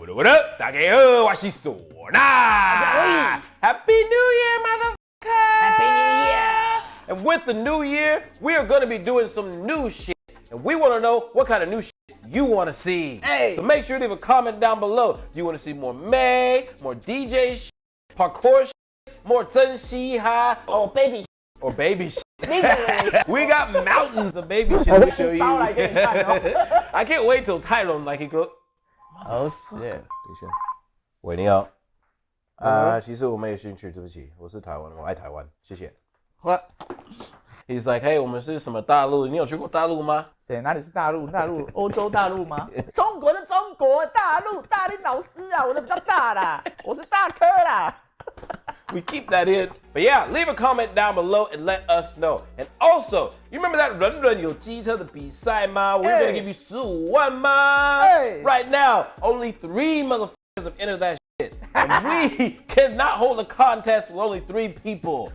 What up? 大家好，我是唢呐。Happy New Year, motherfucker! Happy New Year! And with the new year, we are going to be doing some new shit. And we want to know what kind of new shit you want to see. Hey. So make sure to leave a comment down below. Do you want to see more May, more DJ shit, parkour shit, more Zhen Xi Ha, Oh, baby shit. or baby shit? Literally. We got mountains of baby shit to show you. 包来给你看哦。 I can't wait till Tyrone like he grows. Oh shit. 等一下，喂，你好。其实我没有兴趣，对不起，我是台湾，我爱台湾，谢谢。What? He's like, hey， 我们是什么大陆？你有去过大陆吗？谁？哪里是大陆？大陆？欧洲大陆吗？中国的中国，大陆，大林老师啊，我的比较大啦，我是大科啦。We keep that in. But yeah, leave a comment down below and let us know. And also, you remember that 人人有机车的比赛吗？ We're gonna give you 15万吗？ Right now, only 3 motherfuckers have entered that shit. And we cannot hold a contest with only 3 people.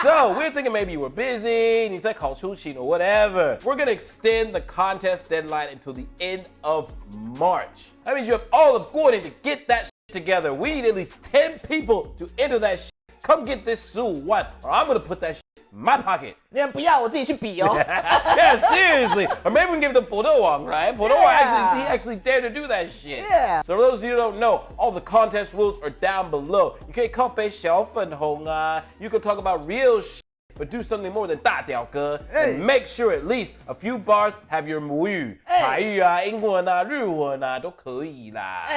So we're thinking maybe you were busy, 你在考出勤 or whatever. We're gonna extend the contest deadline until the end of March. That means you have all of Gordon to get that shit together. We need at least 10 people to enter that shit. Come get this 15万 or I'm gonna put that shit in my pocket. 你们不要，我自己去比哦。Yeah, seriously. Or maybe we can give it to 波特王, right? 波特王 he actually dared to do that shit. Yeah. So for those of you who don't know, all the contest rules are down below. You can't copy 小粉红啊. You can talk about real shit, but do something more than 大屌哥. And make sure at least a few bars have your 母语. 台语啊, 英文啊, 日文啊, 都可以啦.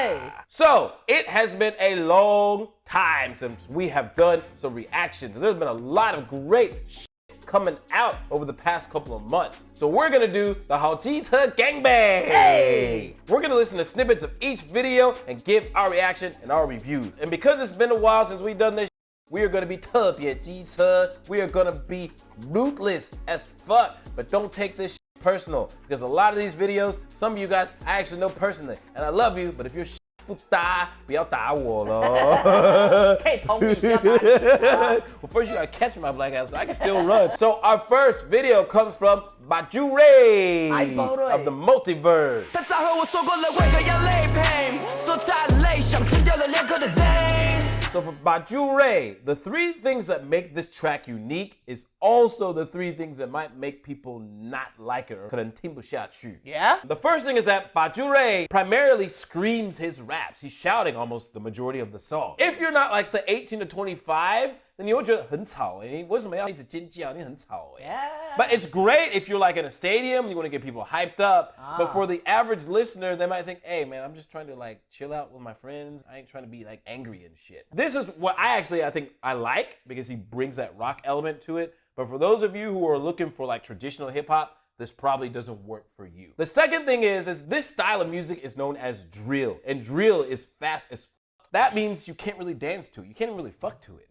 So it has been a long time since we have done some reactions. There's been a lot of great shit coming out over the past couple of months. So we're gonna do the 好机车 gangbang. We're gonna listen to snippets of each video and give our reaction and our review. And because it's been a while since we've done this, we are gonna be 特别机车. We are gonna be ruthless as fuck. But don't take this shit personal, because a lot of these videos, some of you guys I actually know personally, and I love you, but if you're shit 不搭，不要打我咯。可以同理，不要打你。 Well, first you gotta catch my black ass so I can still run. So our first video comes from YOUNG JOPPA of the multiverse. 他早和我说过了，为何要累配？说他累，想吞掉了2颗的 Zen。 So for YOUNG JOPPA, the 3 things that make this track unique is also the 3 things that might make people not like it or 可能听不下去. Yeah? The first thing is that YOUNG JOPPA primarily screams his raps. He's shouting almost the majority of the song. If you're not like say 18 to 25, then 你会觉得很吵欸，你为什么要一直尖叫？你很吵欸。 But it's great if you're like in a stadium, you want to get people hyped up. But for the average listener, they might think, hey man, I'm just trying to like chill out with my friends. I ain't trying to be like angry and shit. This is what I think I like, because he brings that rock element to it. But for those of you who are looking for like traditional hip hop, this probably doesn't work for you. The second thing is this style of music is known as drill, and drill is fast as fuck. That means you can't really dance to it. You can't really fuck to it.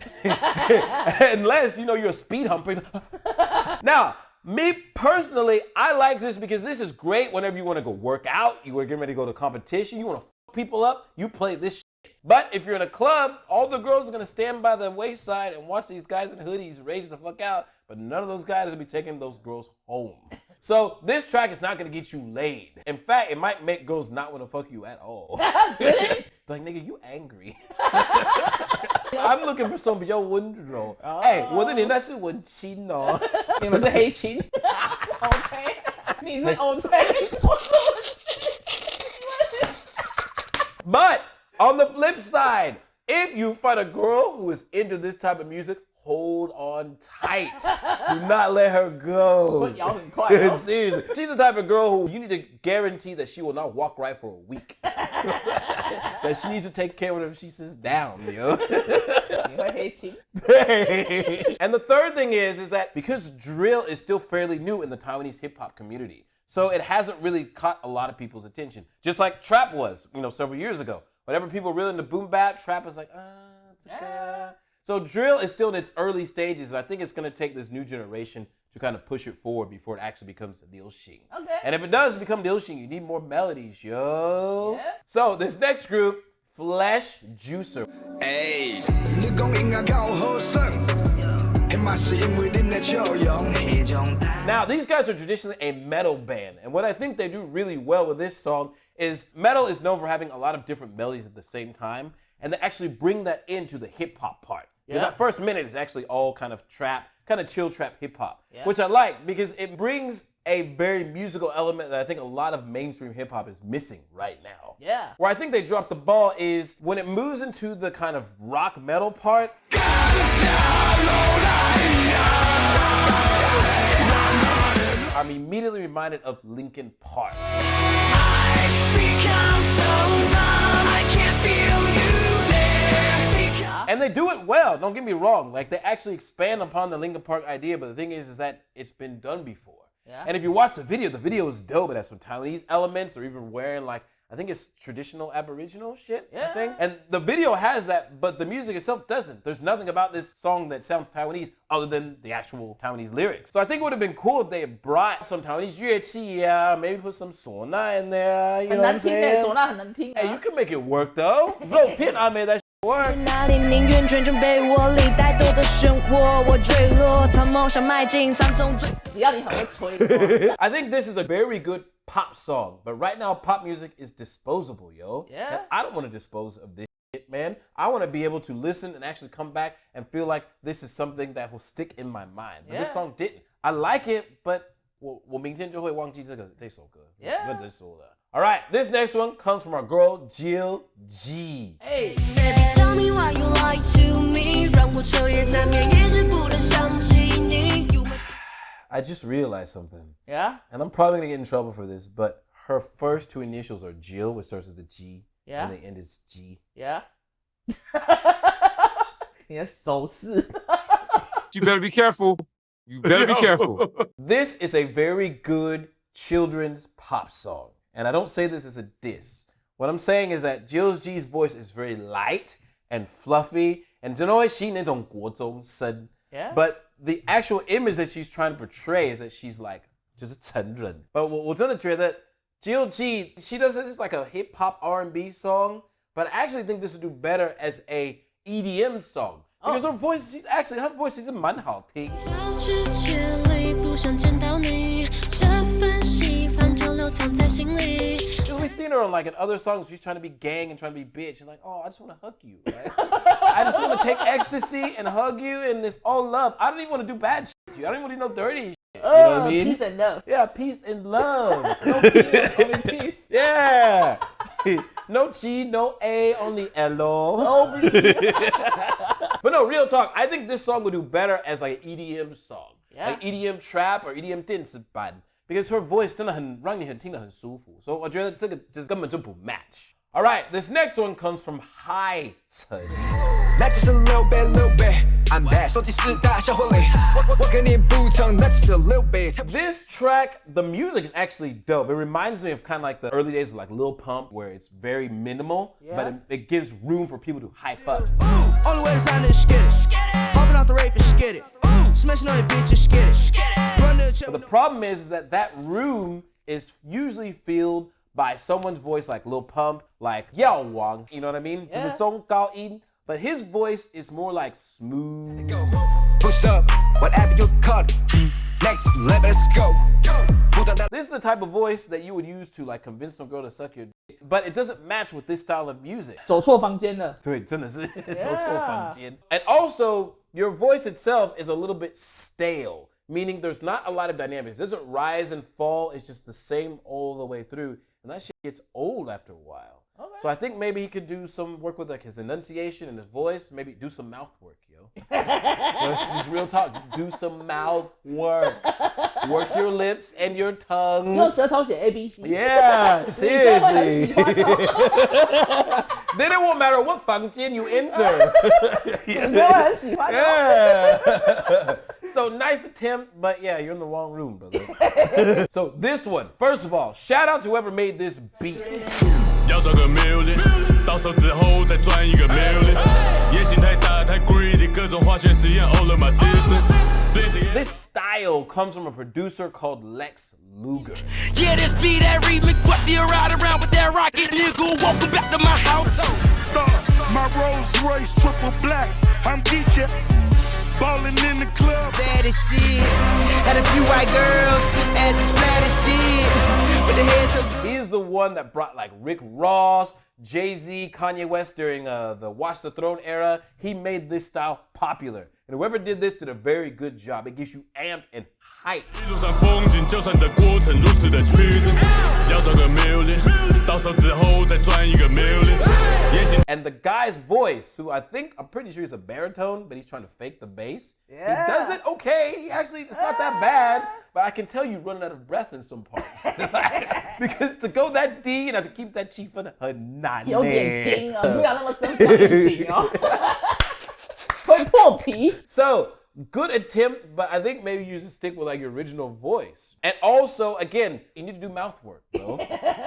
Unless, you know, you're a speed humper. Now, me personally, I like this because this is great whenever you want to go work out, you are getting ready to go to competition, you want to fuck people up, you play this shit. But if you're in a club, all the girls are going to stand by the wayside and watch these guys in hoodies rage the fuck out, but none of those guys will be taking those girls home. So this track is not gonna get you laid. In fact, it might make girls not wanna fuck you at all. Like, nigga, you angry. I'm looking for some 比较温柔。哎，我的年代是文青哦。你们是黑青 ，OK？ 你是 OK？ 我是文青。 But on the flip side, if you find a girl who is into this type of music, hold on tight. Do not let her go. Seriously. She's the type of girl who you need to guarantee that she will not walk right for a week. That she needs to take care of her if she sits down, yo. And the third thing is that because drill is still fairly new in the Taiwanese hip hop community, so it hasn't really caught a lot of people's attention. Just like trap was, you know, several years ago. Whenever people were really into boom bap, trap was like, it's okay. So drill is still in its early stages, and I think it's gonna take this new generation to kind of push it forward before it actually becomes Liuxing. Okay. And if it does become Liuxing, you need more melodies, yo. Yeah. So this next group, Flesh Juicer. Hey. Now these guys are traditionally a metal band, and what I think they do really well with this song is metal is known for having a lot of different melodies at the same time, and they actually bring that into the hip hop part. Because that first minute is actually all kind of trap, kind of chill trap hip hop, which I like because it brings a very musical element that I think a lot of mainstream hip hop is missing right now. Yeah. Where I think they dropped the ball is when it moves into the kind of rock metal part. I'm immediately reminded of Linkin Park. I've become so numb, I can't feel you there. And they do it well, don't get me wrong. Like, they actually expand upon the Linkin Park idea, but the thing is that it's been done before. Yeah. And if you watch the video is dope. It has some Taiwanese elements, or even wearing like, I think it's traditional Aboriginal shit, I think. And the video has that, but the music itself doesn't. There's nothing about this song that sounds Taiwanese other than the actual Taiwanese lyrics. So I think it would have been cool if they had brought some Taiwanese 乐器, maybe put some sauna in there, you know what I'm saying? 唢呐很难听啊。 Hey, you can make it work though. 肉片I made that shit work. 哪里宁愿卷进被窝里怠惰的漩涡，我坠落，朝梦想迈进三种最。只要你很会吹。 I think this is a very good pop song, but right now pop music is disposable, yo. Yeah. And I don't want to dispose of this shit, man. I want to be able to listen and actually come back and feel like this is something that will stick in my mind. But this song didn't. I like it, but 我明天就会忘记这首歌。 Yeah. 认真说了。All right, this next one comes from our girl GIL G. Hey. Baby, tell me why you lie to me，让我彻夜难眠，一直不能想起你。I just realized something. Yeah. And I'm probably gonna get in trouble for this, but her first two initials are Jill, which starts with the G, Yeah. and the end is G. Yeah. 你的手势。 You better be careful. You better be careful. This is a very good children's pop song, and I don't say this as a diss. What I'm saying is that GIL G's voice is very light and fluffy, and 真的会吸引那种国中生. Yeah. But the actual image that she's trying to portray is that she's like 就是成人. But 我真的觉得 GIL G, she does this like a hip hop R&B song, but I actually think this would do better as a EDM song. Because her voice, her voice is 蛮好听. 世界里不想见到你，这份喜欢就留藏在心里。 We've seen her on like in other songs, she's trying to be gang and trying to be bitch. And like, oh, I just want to hug you. Right? I just want to take ecstasy and hug you and it's all love. I don't even want to do bad shit to you. I don't even want to do no dirty shit. You know what I mean? Peace and love. Yeah, peace and love. No peace, only peace. Yeah. No G, no A, only L. Only. But no, real talk. I think this song would do better as like an EDM song. Yeah. Like EDM trap or EDM 电子版. Because her voice 真的很让你很听得很舒服. So 我觉得这个就是根本就不 match. All right, this next one comes from HIGHCHEN. 那就是 little bit I'm back 收集四大小婚礼我跟你不同那就是 little bit This track, the music is actually dope. It reminds me of kind of like the early days of like Lil Pump, where it's very minimal, but it gives room for people to hype up. Only way to sign this skid it. Hopping off the rave and skid it. Smashing on your bitch and skid it. Run to the But the problem is that that room is usually filled by someone's voice like Lil Pump, like Yao Wang, you know what I mean? 就是中高音. But his voice is more like smooth. Push up whatever you call it Next level let's go This is the type of voice that you would use to like convince some girl to suck your dick. But it doesn't match with this style of music. 走错房间了。对，真的是走错房间. And also, your voice itself is a little bit stale, meaning there's not a lot of dynamics. It doesn't rise and fall. It's just the same all the way through. And that shit gets old after a while. Okay. So I think maybe he could do some work with like his enunciation and his voice. Maybe do some mouth work, yo. Just real talk. Do some mouth work. Work your lips and your tongue. 用舌头写 ABC。 Yeah, seriously. 你真的很喜欢哦 Then it won't matter what 房间 you enter. 你真的很喜欢哦 Yeah. So nice attempt, but yeah, you're in the wrong room, brother. So this one, first of all, shout out to whoever made this beat. 要赚个 million， 到手之后再赚一个 million， 野心太大太 greedy， 各种化学实验 all of my system。 This style comes from a producer called Lex Luger. Yeah this be that remix What's the ride around with that rocket nigga Welcome back to my house My Rolls Royce triple black, I'm geeking, ballin' in the club. bad as shit. Had a few white girls, asses flat as shit. But the heads up. He is is the one that brought like Rick Ross, Jay-Z, Kanye West during the Watch the Throne era. He made this style popular. And whoever did this did a very good job. It gets you amped and hyped. 一路上风景，就算这过程如此的曲折，要找个 million， 到手之后再赚一个 million。And the guy's voice, who I think, I'm pretty sure he's a baritone, but he's trying to fake the bass. Yeah. He does it okay. He actually, it's not that bad, but I can tell you running out of breath in some parts. Because to go that D and have to keep that chief很难有点低哦，不要那么深放低哦，会破皮。 So, good attempt, but I think maybe you should stick with like your original voice. And also, again, you need to do mouth work, bro.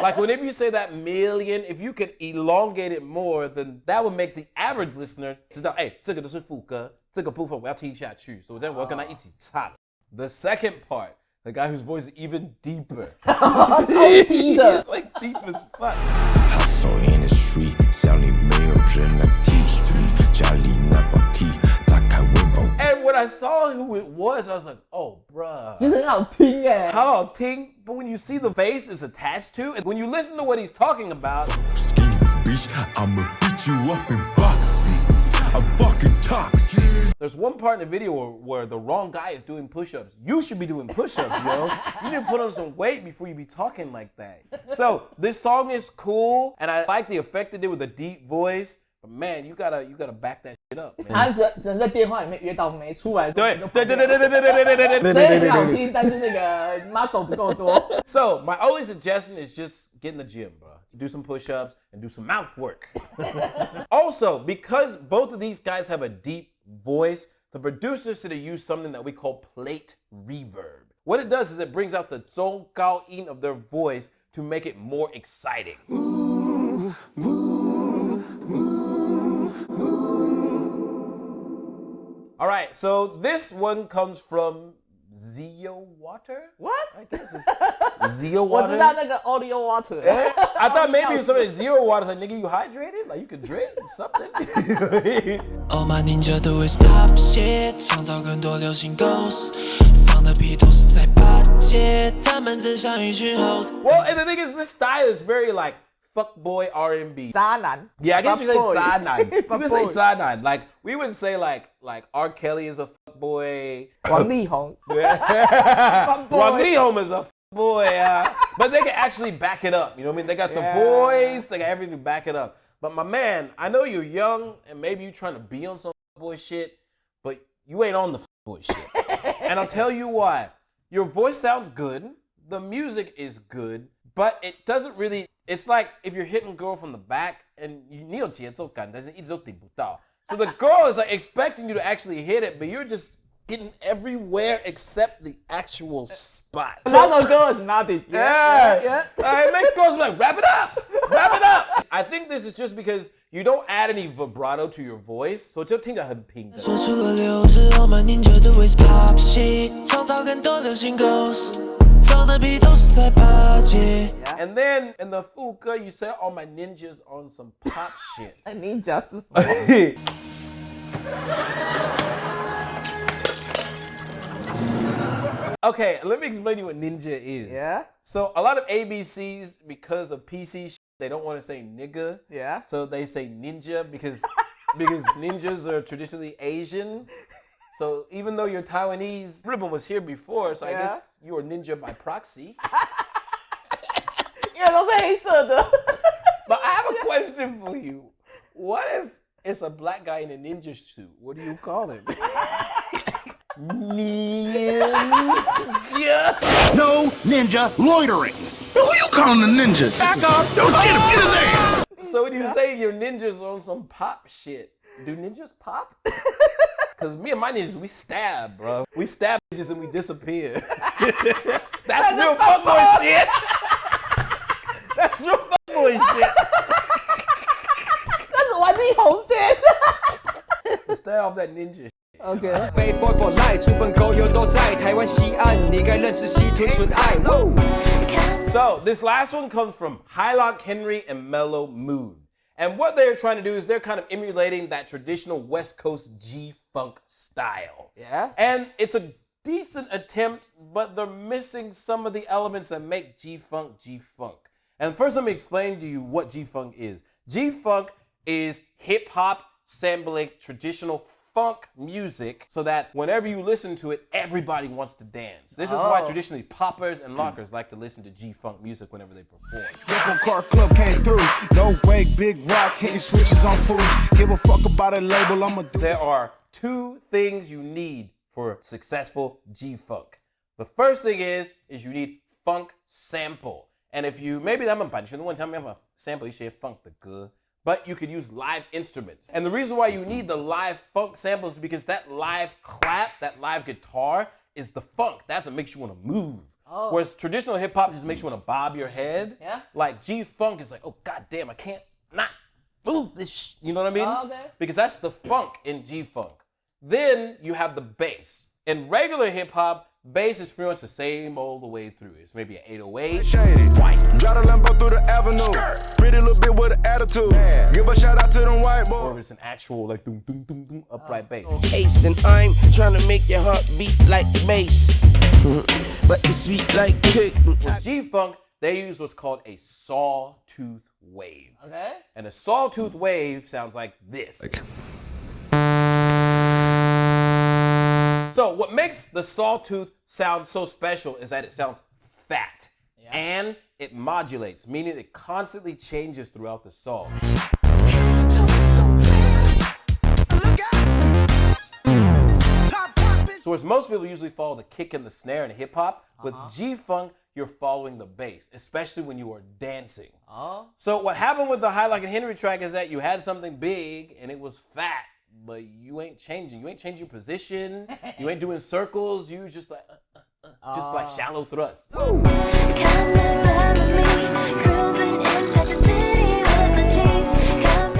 Like whenever you say that million, if you could elongate it more, then that would make the average listener 知道，哎，这个都是副歌，这个部分我要听下去，所以我要跟他一起唱。The second part, the guy whose voice is even deeper. 超低的 It's like deep as fuck. Hustle in the street，乡里没有人来 teach me，家里那把 key， 打开 window。 And when I saw who it was, I was like, oh, bruh. 其实很好听哎。好好听, but when you see the face it's attached to, and when you listen to what he's talking about, Skinny bitch, I'ma beat you up in boxing. I'm fucking toxic. there's one part in the video where the wrong guy is doing push-ups. You should be doing push-ups, yo. You need to put on some weight before you be talking like that. So this song is cool, and I like the effect it did with the deep voice. But man, you gotta back that shit up, man. 他只能在电话里面约到没出来的时候，对你就跑掉对对对对对对对对对对。声音很好听，但是那个 muscle 不够多。So my only suggestion is just get in the gym, bro. Do some push-ups and do some mouth work. Also, because both of these guys have a deep voice, the producers should have used something that we call plate reverb. What it does is it brings out the 中高音 of their voice to make it more exciting. All right, so this one comes from ZeoWater. What? I guess it's 我 ZeoWater. 知道那个 audio water。 I thought maybe it was something ZeoWater. It's like, nigga, you hydrated? Like you could drink something? Oh my ninja 的 waist pop shit， 创造更多流行 ghost， 放的屁都是在巴结，他们只像一群猴子。 Well, and the thing is, this style is very like fuckboy R&B. 渣男。 Yeah, I guess you say Fuckboy. Zanan. You could say Fuckboy. Zanan. Like we would say like R. Kelly is a fuckboy. 王力宏。 Wang Lihom is a fuckboy. But they can actually back it up. You know what I mean? They got the voice. They got everything to back it up. But my man, I know you're young and maybe you're trying to be on some boy shit, but you ain't on the boy shit. And I'll tell you why. Your voice sounds good. The music is good, but it doesn't really. It's like if you're hitting a girl from the back and you need to so the girl is like expecting you to actually hit it, but you're just getting everywhere except the actual spot. 那首歌 is nothing. Yeah. It makes girls be like, wrap it up. Wrap it up. I think this is just because you don't add any vibrato to your voice, so 就听起来很平的。说出了六十 Oh my ninja 的 waist pop shit， 创造更多流行 ghost， 放的屁都是在巴结。 And then in the 副歌 you say all my ninjas on some pop shit. 你讲是什么？ Okay, let me explain to you what ninja is. Yeah. So a lot of ABCs, because of PC shit, they don't want to say nigga. Yeah. So they say ninja because ninjas are traditionally Asian. So even though you're Taiwanese, Ribbon was here before, so I guess you are ninja by proxy. 因为都是黑色的。 But I have a question for you. What if it's a black guy in a ninja suit? What do you call him? Ninja. No ninja loitering. Yo, who you calling a ninja? Back up. Yo, let's get him. Get his ass. So when you say your ninjas on some pop shit, do ninjas pop? Because me and my ninjas, we stab, bro. We stab ninjas and we disappear. That's real fuckboy shit. That's real fuckboy shit. 那是王力宏的。 Stay off that ninja shit. OK。 Bad boy for life， 出本狗友都在台湾西岸，你该认识西屯纯爱。So this last one comes from Hylock Henry and Mellow Mood. And what they're trying to do is they're kind of emulating that traditional West Coast G-Funk style. Yeah. And it's a decent attempt, but they're missing some of the elements that make G-Funk G-Funk. And first, let me explain to you what G-Funk is. G-Funk is hip-hop sampling traditional funk music so that whenever you listen to it, everybody wants to dance. This is why traditionally poppers and lockers like to listen to G-Funk music whenever they perform. Local car club came through. No way, big rock hitting switches on fools. Give a fuck about a label, I'ma do. There are two things you need for successful G-Funk. The first thing is you need funk sample. And if you, maybe I'm a the one time you have a sample, you should funk the good. But you could use live instruments. And the reason why you need the live funk samples is because that live clap, that live guitar is the funk. That's what makes you want to move. Whereas traditional hip hop just makes you want to bob your head. Yeah. Like G-Funk is like, oh goddamn, I can't not move this. You know what I mean? Okay. Because that's the funk in G-Funk. Then you have the bass. In regular hip hop, bass is pretty much the same all the way through. It's maybe an 808. White. Drive the Lambo through the avenue. Pretty little bit with an attitude. Give a shout out to them white boys. Or if it's an actual like doom doom doom doom upright bass. Ace and I'm trying to make your heart beat like bass. But it's sweet like cake. With G-Funk, they use what's called a sawtooth wave. Okay. And a sawtooth wave sounds like this. So what makes the sawtooth sound so special is that it sounds fat. And it modulates, meaning it constantly changes throughout the song. So whereas most people usually follow the kick and the snare in hip hop, with G-Funk, you're following the bass, especially when you are dancing. So what happened with the High Like a Henry track is that you had something big and it was fat, but you ain't changing. You ain't changing your position. You ain't doing circles. You just like shallow thrusts.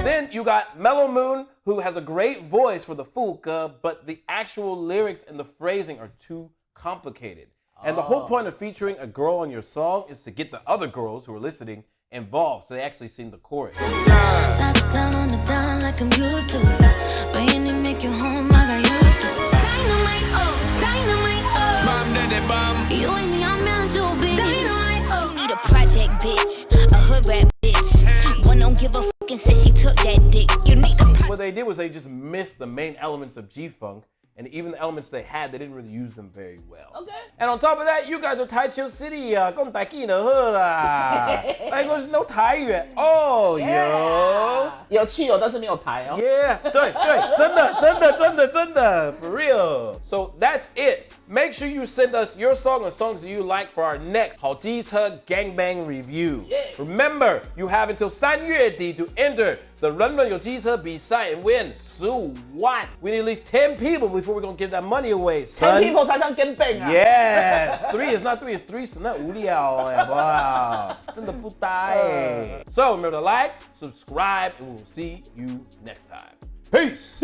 Then you got Mellow Moon, who has a great voice for the fuka, but the actual lyrics and the phrasing are too complicated. And the whole point of featuring a girl on your song is to get the other girls who are listening involved, so they actually sing the chorus. Top down on the down like I'm used to it. Rain and make you home, I got used to it. Dynamite, oh, dynamite, oh. Bomb daddy bomb. You and me, I'm meant to be. Dynamite, oh. Need a project, bitch. A hood rap, bitch. One don't give a fuck and said she took that dick. You need a What they did was they just missed the main elements of G-Funk, and even the elements they had, they didn't really use them very well. Okay. And on top of that, you guys are HIGHCHEN City, 跟台语的喝啦。Language no 台语 at all, yo. 有汽油，但是没有台哦。 Yeah, 对，真的, for real. So that's it. Make sure you send us your song or songs that you like for our next 好机车 Gangbang review. Remember, you have until 3月底 to enter the 人人有机车比赛 and win 15万. We need at least 10 people before we're gonna give that money away, son. 10 people 才像 Gangbang 啊。 Yes, 3 is not 3, it's 3 是那无聊哎，哇，真的不搭哎。So remember to like, subscribe, and we'll see you next time. Peace.